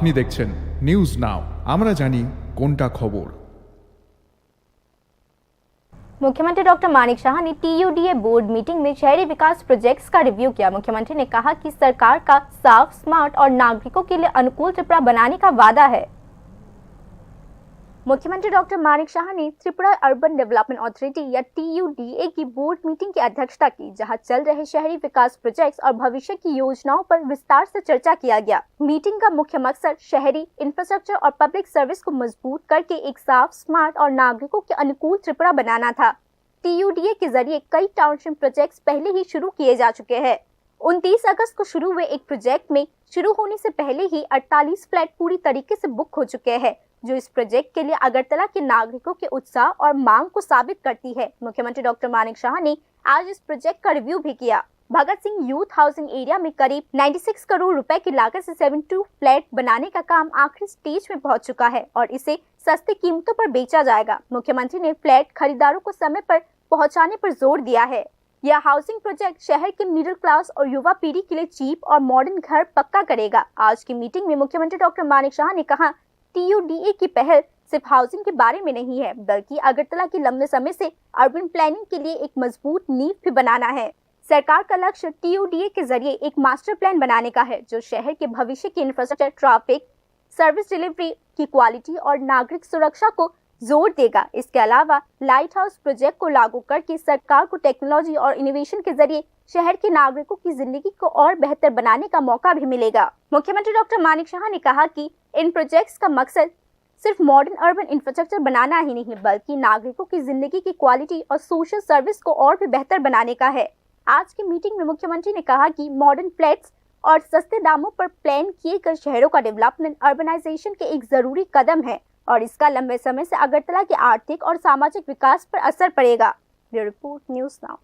আপনি দেখছেন news now, আমরা জানি কোনটা খবর। मुख्यमंत्री डॉक्टर मानिक शाह ने टीयूडीए बोर्ड मीटिंग में शहरी विकास प्रोजेक्ट्स का रिव्यू किया। मुख्यमंत्री ने कहा कि सरकार का साफ, स्मार्ट और नागरिकों के लिए अनुकूल त्रिपुरा बनाने का वादा है। मुख्यमंत्री डॉक्टर मानिक शाह ने त्रिपुरा अर्बन डेवलपमेंट अथॉरिटी या टीयूडीए की बोर्ड मीटिंग की अध्यक्षता की, जहां चल रहे शहरी विकास प्रोजेक्ट्स और भविष्य की योजनाओं पर विस्तार से चर्चा किया गया। मीटिंग का मुख्य मकसद शहरी इंफ्रास्ट्रक्चर और पब्लिक सर्विस को मजबूत करके एक साफ, स्मार्ट और नागरिकों के अनुकूल त्रिपुरा बनाना था। टीयूडीए के जरिए कई टाउनशिप प्रोजेक्ट्स पहले ही शुरू किए जा चुके हैं। 29 अगस्त को शुरू हुए एक प्रोजेक्ट में शुरू होने से पहले ही 48 फ्लैट पूरी तरीके से बुक हो चुके हैं, जो इस प्रोजेक्ट के लिए अगरतला के नागरिकों के उत्साह और मांग को साबित करती है। मुख्यमंत्री डॉक्टर मानिक शाह ने आज इस प्रोजेक्ट का रिव्यू भी किया। Bhagat Singh youth housing area में करीब 96 करोड़ रुपए की लागत से 72 फ्लैट बनाने का काम आखिरी स्टेज में पहुंच चुका है और इसे सस्ती कीमतों पर बेचा जाएगा। मुख्यमंत्री ने फ्लैट खरीदारों को समय पर पहुंचाने पर जोर दिया है। यह हाउसिंग प्रोजेक्ट शहर के मिडिल क्लास और युवा पीढ़ी के लिए चीप और मॉडर्न घर पक्का करेगा। आज की मीटिंग में मुख्यमंत्री डॉक्टर मानिक शाह ने कहा, टीयूडीए की पहल सिर्फ हाउसिंग के बारे में नहीं है, बल्कि अगरतला की लंबे समय से अर्बन प्लानिंग के लिए एक मजबूत नींव भी बनाना है। सरकार का लक्ष्य टीयूडीए के जरिए एक मास्टर प्लान बनाने का है, जो शहर के भविष्य की इंफ्रास्ट्रक्चर, ट्रैफिक, सर्विस डिलीवरी की क्वालिटी और नागरिक सुरक्षा को जोर देगा। इसके अलावा लाइट हाउस प्रोजेक्ट को लागू करके सरकार को टेक्नोलॉजी और इनोवेशन के जरिए शहर के नागरिकों की जिंदगी को और बेहतर बनाने का मौका भी मिलेगा। मुख्यमंत्री डॉक्टर मानिक शाह ने कहा कि इन प्रोजेक्ट्स का मकसद सिर्फ मॉडर्न अर्बन इंफ्रास्ट्रक्चर बनाना ही नहीं, बल्कि नागरिकों की जिंदगी की क्वालिटी और सोशल सर्विस को और भी बेहतर बनाने का है। आज की मीटिंग में मुख्यमंत्री ने कहा कि मॉडर्न फ्लैट्स और सस्ते दामों पर प्लान किए गए शहरों का डेवलपमेंट अर्बनाइजेशन के एक जरूरी कदम है और इसका लंबे समय से अगरतला के आर्थिक और सामाजिक विकास पर असर पड़ेगा। Bureau report, news now.